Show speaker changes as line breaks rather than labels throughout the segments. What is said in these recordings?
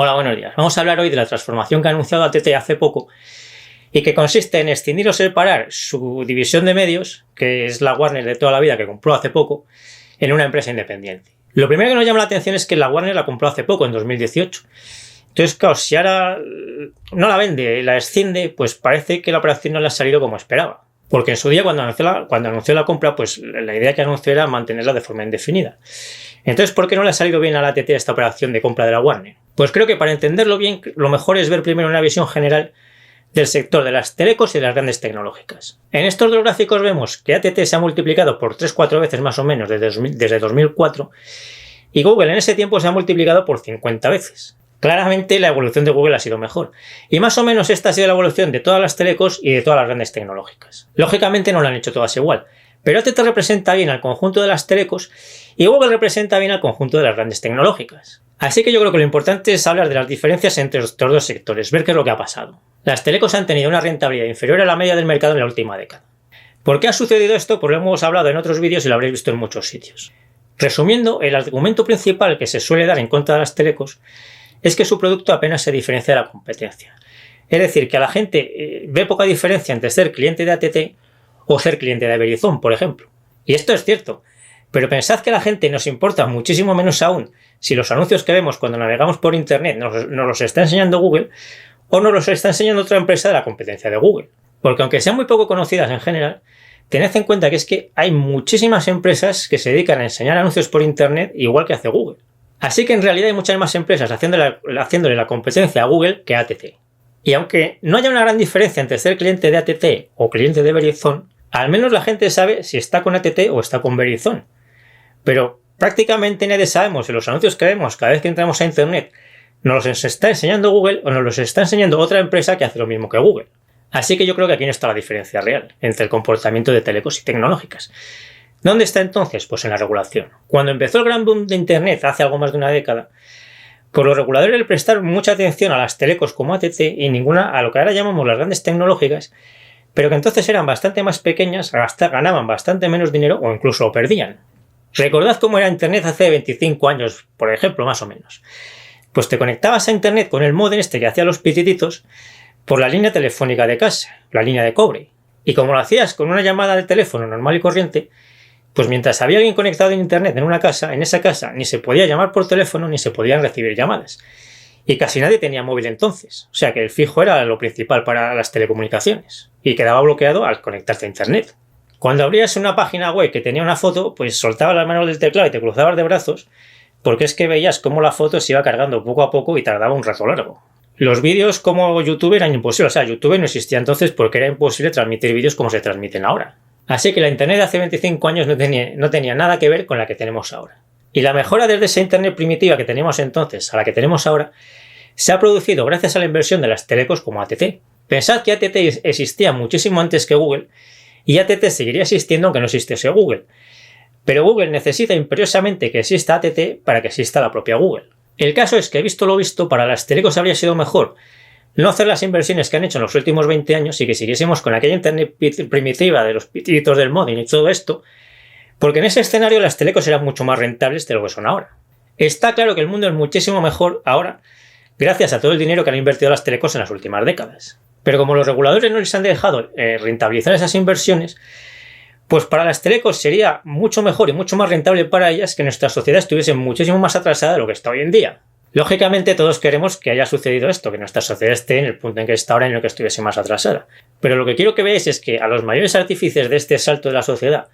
Hola, buenos días. Vamos a hablar hoy de la transformación que ha anunciado AT&T hace poco y que consiste en escindir o separar su división de medios, que es la Warner de toda la vida que compró hace poco, en una empresa independiente. Lo primero que nos llama la atención es que la Warner la compró hace poco, en 2018. Entonces, claro, si ahora no la vende, la escinde, pues parece que la operación no le ha salido como esperaba. Porque en su día, cuando anunció la compra, pues la idea que anunció era mantenerla de forma indefinida. Entonces, ¿por qué no le ha salido bien a la AT&T esta operación de compra de la Warner? Pues creo que para entenderlo bien, lo mejor es ver primero una visión general del sector de las telecos y de las grandes tecnológicas. En estos dos gráficos vemos que AT&T se ha multiplicado por 3-4 veces más o menos desde 2004 y Google en ese tiempo se ha multiplicado por 50 veces. Claramente la evolución de Google ha sido mejor. Y más o menos esta ha sido la evolución de todas las telecos y de todas las grandes tecnológicas. Lógicamente no lo han hecho todas igual, pero AT&T representa bien al conjunto de las telecos y Google representa bien al conjunto de las grandes tecnológicas. Así que yo creo que lo importante es hablar de las diferencias entre estos dos sectores, ver qué es lo que ha pasado. Las telecos han tenido una rentabilidad inferior a la media del mercado en la última década. ¿Por qué ha sucedido esto? Pues lo hemos hablado en otros vídeos y lo habréis visto en muchos sitios. Resumiendo, el argumento principal que se suele dar en contra de las telecos es que su producto apenas se diferencia de la competencia. Es decir, que a la gente ve poca diferencia entre ser cliente de AT&T o ser cliente de Verizon, por ejemplo. Y esto es cierto, pero pensad que a la gente nos importa muchísimo menos aún si los anuncios que vemos cuando navegamos por Internet nos los está enseñando Google o nos los está enseñando otra empresa de la competencia de Google. Porque aunque sean muy poco conocidas en general, tened en cuenta que es que hay muchísimas empresas que se dedican a enseñar anuncios por Internet igual que hace Google. Así que en realidad hay muchas más empresas haciéndole la competencia a Google que a AT&T. Y aunque no haya una gran diferencia entre ser cliente de AT&T o cliente de Verizon, al menos la gente sabe si está con AT&T o está con Verizon. Pero prácticamente nadie sabemos si los anuncios que vemos cada vez que entramos a Internet nos los está enseñando Google o nos los está enseñando otra empresa que hace lo mismo que Google. Así que yo creo que aquí no está la diferencia real entre el comportamiento de telecos y tecnológicas. ¿Dónde está entonces? Pues en la regulación. Cuando empezó el gran boom de Internet hace algo más de una década, pues los reguladores le prestaron mucha atención a las telecos como AT&T y ninguna a lo que ahora llamamos las grandes tecnológicas, pero que entonces eran bastante más pequeñas, ganaban bastante menos dinero o incluso lo perdían. Recordad cómo era Internet hace 25 años, por ejemplo, más o menos. Pues te conectabas a Internet con el módem que hacía los pitiditos por la línea telefónica de casa, la línea de cobre. Y como lo hacías con una llamada de teléfono normal y corriente, pues mientras había alguien conectado en Internet en esa casa ni se podía llamar por teléfono ni se podían recibir llamadas. Y casi nadie tenía móvil entonces. O sea que el fijo era lo principal para las telecomunicaciones. Y quedaba bloqueado al conectarte a Internet. Cuando abrías una página web que tenía una foto, pues soltabas las manos del teclado y te cruzabas de brazos, porque es que veías cómo la foto se iba cargando poco a poco y tardaba un rato largo. Los vídeos como YouTube eran imposibles. O sea, YouTube no existía entonces porque era imposible transmitir vídeos como se transmiten ahora. Así que la Internet de hace 25 años no tenía nada que ver con la que tenemos ahora. Y la mejora desde esa Internet primitiva que teníamos entonces a la que tenemos ahora se ha producido gracias a la inversión de las telecos como AT&T. Pensad que AT&T existía muchísimo antes que Google y AT&T seguiría existiendo aunque no existiese Google. Pero Google necesita imperiosamente que exista AT&T para que exista la propia Google. El caso es que, visto lo visto, para las telecos habría sido mejor no hacer las inversiones que han hecho en los últimos 20 años y que siguiésemos con aquella Internet primitiva de los pitiditos del módem y todo esto, porque en ese escenario las telecos eran mucho más rentables de lo que son ahora. Está claro que el mundo es muchísimo mejor ahora gracias a todo el dinero que han invertido las telecos en las últimas décadas. Pero como los reguladores no les han dejado rentabilizar esas inversiones, pues para las telecos sería mucho mejor y mucho más rentable para ellas que nuestra sociedad estuviese muchísimo más atrasada de lo que está hoy en día. Lógicamente todos queremos que haya sucedido esto, que nuestra sociedad esté en el punto en que está ahora y en el que estuviese más atrasada. Pero lo que quiero que veáis es que a los mayores artífices de este salto de la sociedad,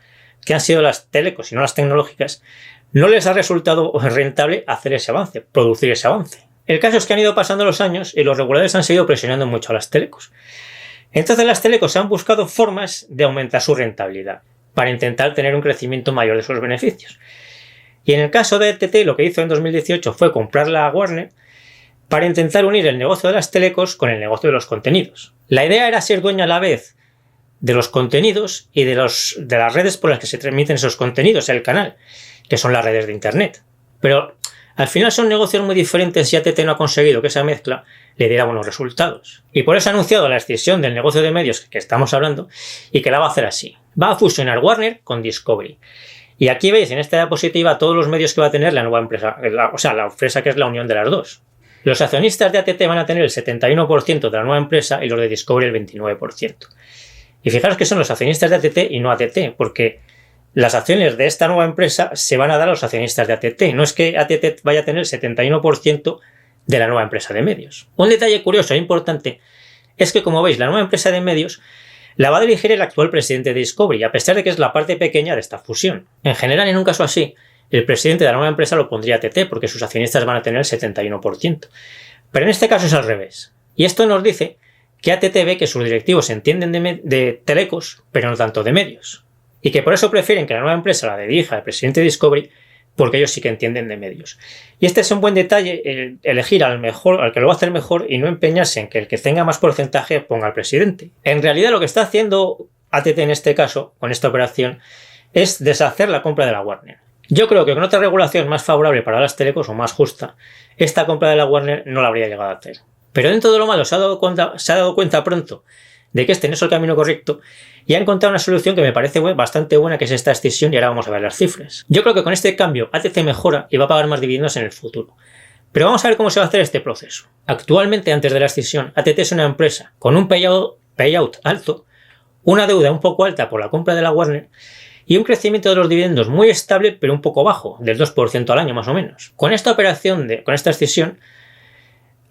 que han sido las telecos y no las tecnológicas, no les ha resultado rentable hacer ese avance, producir ese avance. El caso es que han ido pasando los años y los reguladores han seguido presionando mucho a las telecos. Entonces las telecos han buscado formas de aumentar su rentabilidad para intentar tener un crecimiento mayor de sus beneficios. Y en el caso de AT&T lo que hizo en 2018 fue comprar la Warner para intentar unir el negocio de las telecos con el negocio de los contenidos. La idea era ser dueño a la vez de los contenidos y de las redes por las que se transmiten esos contenidos, el canal, que son las redes de Internet. Pero al final son negocios muy diferentes y AT&T no ha conseguido que esa mezcla le diera buenos resultados. Y por eso ha anunciado la escisión del negocio de medios que estamos hablando y que la va a hacer así. Va a fusionar Warner con Discovery. Y aquí veis en esta diapositiva todos los medios que va a tener la nueva empresa, la empresa que es la unión de las dos. Los accionistas de ATT van a tener el 71% de la nueva empresa y los de Discovery el 29%. Y fijaros que son los accionistas de ATT y no ATT, porque las acciones de esta nueva empresa se van a dar a los accionistas de ATT. No es que ATT vaya a tener el 71% de la nueva empresa de medios. Un detalle curioso e importante es que, como veis, la nueva empresa de medios la va a dirigir el actual presidente de Discovery, a pesar de que es la parte pequeña de esta fusión. En general, en un caso así, el presidente de la nueva empresa lo pondría ATT, porque sus accionistas van a tener el 71%. Pero en este caso es al revés. Y esto nos dice que ATT ve que sus directivos entienden de telecos, pero no tanto de medios. Y que por eso prefieren que la nueva empresa la dirija el presidente de Discovery, porque ellos sí que entienden de medios. Y este es un buen detalle, elegir al que lo va a hacer mejor y no empeñarse en que el que tenga más porcentaje ponga al presidente. En realidad lo que está haciendo ATT en este caso, con esta operación, es deshacer la compra de la Warner. Yo creo que con otra regulación más favorable para las telecos o más justa, esta compra de la Warner no la habría llegado a hacer. Pero dentro de lo malo se ha dado cuenta pronto de que este no es el camino correcto y ha encontrado una solución que me parece bastante buena, que es esta escisión, y ahora vamos a ver las cifras. Yo creo que con este cambio ATT mejora y va a pagar más dividendos en el futuro. Pero vamos a ver cómo se va a hacer este proceso. Actualmente, antes de la escisión, ATT es una empresa con un payout alto, una deuda un poco alta por la compra de la Warner y un crecimiento de los dividendos muy estable pero un poco bajo, del 2% al año más o menos. Con esta operación, con esta escisión,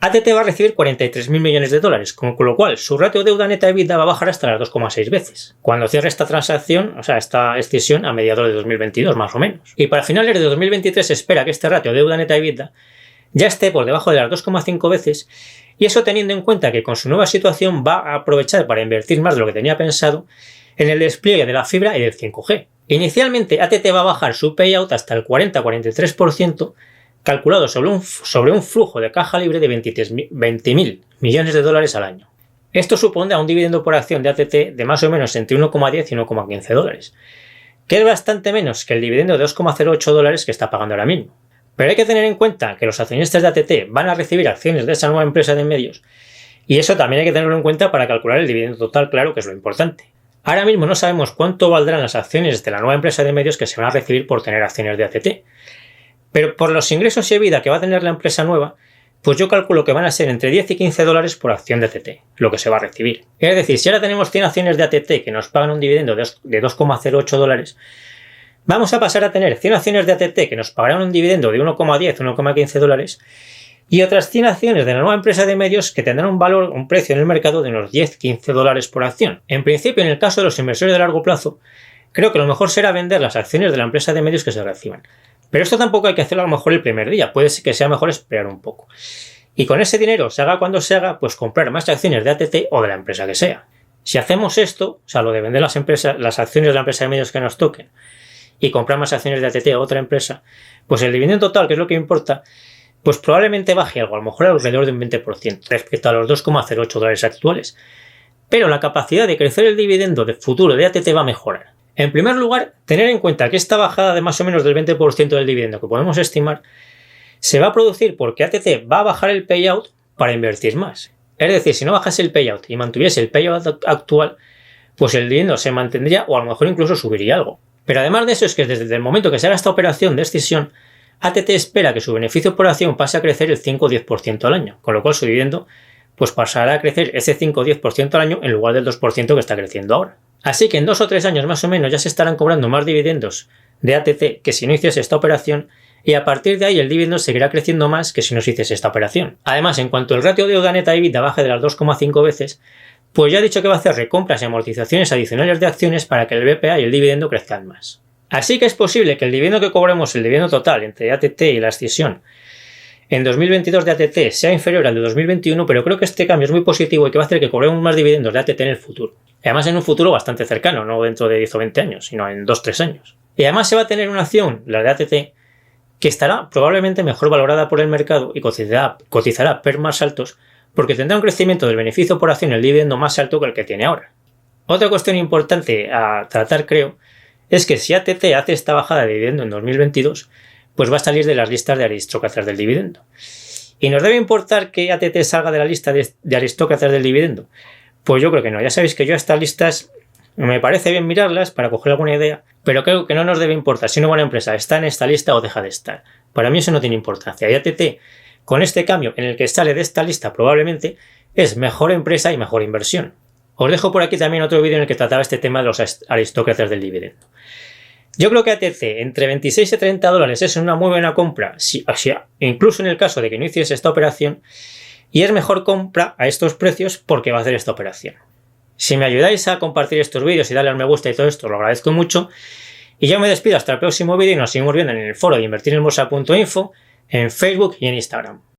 ATT va a recibir 43.000 millones de dólares, con lo cual su ratio deuda neta EBITDA va a bajar hasta las 2,6 veces, cuando cierre esta transacción, o sea, esta escisión a mediados de 2022 más o menos. Y para finales de 2023 se espera que este ratio deuda neta EBITDA ya esté por debajo de las 2,5 veces, y eso teniendo en cuenta que con su nueva situación va a aprovechar para invertir más de lo que tenía pensado en el despliegue de la fibra y del 5G. Inicialmente ATT va a bajar su payout hasta el 40-43%, calculado sobre un flujo de caja libre de 20.000 millones de dólares al año. Esto supondrá un dividendo por acción de ATT de más o menos entre 1,10 y 1,15 dólares, que es bastante menos que el dividendo de 2,08 dólares que está pagando ahora mismo. Pero hay que tener en cuenta que los accionistas de ATT van a recibir acciones de esa nueva empresa de medios, y eso también hay que tenerlo en cuenta para calcular el dividendo total, claro, que es lo importante. Ahora mismo no sabemos cuánto valdrán las acciones de la nueva empresa de medios que se van a recibir por tener acciones de ATT. Pero por los ingresos y EBITDA que va a tener la empresa nueva, pues yo calculo que van a ser entre 10 y 15 dólares por acción de ATT, lo que se va a recibir. Es decir, si ahora tenemos 100 acciones de ATT que nos pagan un dividendo de 2,08 dólares, vamos a pasar a tener 100 acciones de ATT que nos pagarán un dividendo de 1,10 o 1,15 dólares y otras 100 acciones de la nueva empresa de medios que tendrán un precio en el mercado de unos 10-15 dólares por acción. En principio, en el caso de los inversores de largo plazo, creo que lo mejor será vender las acciones de la empresa de medios que se reciban. Pero esto tampoco hay que hacerlo a lo mejor el primer día, puede ser que sea mejor esperar un poco. Y con ese dinero, se haga cuando se haga, pues comprar más acciones de ATT o de la empresa que sea. Si hacemos esto, o sea, lo de vender las acciones de la empresa de medios que nos toquen y comprar más acciones de ATT o otra empresa, pues el dividendo total, que es lo que importa, pues probablemente baje algo, a lo mejor alrededor de un 20% respecto a los 2,08 dólares actuales. Pero la capacidad de crecer el dividendo de futuro de ATT va a mejorar. En primer lugar, tener en cuenta que esta bajada de más o menos del 20% del dividendo que podemos estimar se va a producir porque ATT va a bajar el payout para invertir más. Es decir, si no bajase el payout y mantuviese el payout actual, pues el dividendo se mantendría o a lo mejor incluso subiría algo. Pero además de eso es que desde el momento que se haga esta operación de escisión, ATT espera que su beneficio por acción pase a crecer el 5 o 10% al año, con lo cual su dividendo pues pasará a crecer ese 5 o 10% al año en lugar del 2% que está creciendo ahora. Así que en 2 o 3 años más o menos ya se estarán cobrando más dividendos de ATT que si no hiciese esta operación, y a partir de ahí el dividendo seguirá creciendo más que si no se hiciese esta operación. Además, en cuanto el ratio deuda neta EBITDA baje de las 2,5 veces, pues ya ha dicho que va a hacer recompras y amortizaciones adicionales de acciones para que el BPA y el dividendo crezcan más. Así que es posible que el dividendo que cobremos, el dividendo total entre ATT y la escisión en 2022 de ATT sea inferior al de 2021, pero creo que este cambio es muy positivo y que va a hacer que cobremos más dividendos de ATT en el futuro. Y además en un futuro bastante cercano, no dentro de 10 o 20 años, sino en 2 o 3 años. Y además se va a tener una acción, la de ATT, que estará probablemente mejor valorada por el mercado y cotizará PER más altos porque tendrá un crecimiento del beneficio por acción y el dividendo más alto que el que tiene ahora. Otra cuestión importante a tratar, creo, es que si ATT hace esta bajada de dividendo en 2022, pues va a salir de las listas de aristócratas del dividendo. ¿Y nos debe importar que ATT salga de la lista de aristócratas del dividendo? Pues yo creo que no. Ya sabéis que yo a estas listas me parece bien mirarlas para coger alguna idea, pero creo que no nos debe importar si una buena empresa está en esta lista o deja de estar. Para mí eso no tiene importancia. Y ATT, con este cambio en el que sale de esta lista probablemente, es mejor empresa y mejor inversión. Os dejo por aquí también otro vídeo en el que trataba este tema de los aristócratas del dividendo. Yo creo que ATC entre 26 y 30 dólares es una muy buena compra, incluso en el caso de que no hiciese esta operación, y es mejor compra a estos precios porque va a hacer esta operación. Si me ayudáis a compartir estos vídeos y darle al me gusta y todo esto, lo agradezco mucho. Y yo me despido hasta el próximo vídeo y nos seguimos viendo en el foro de invertirenbolsa.info, en Facebook y en Instagram.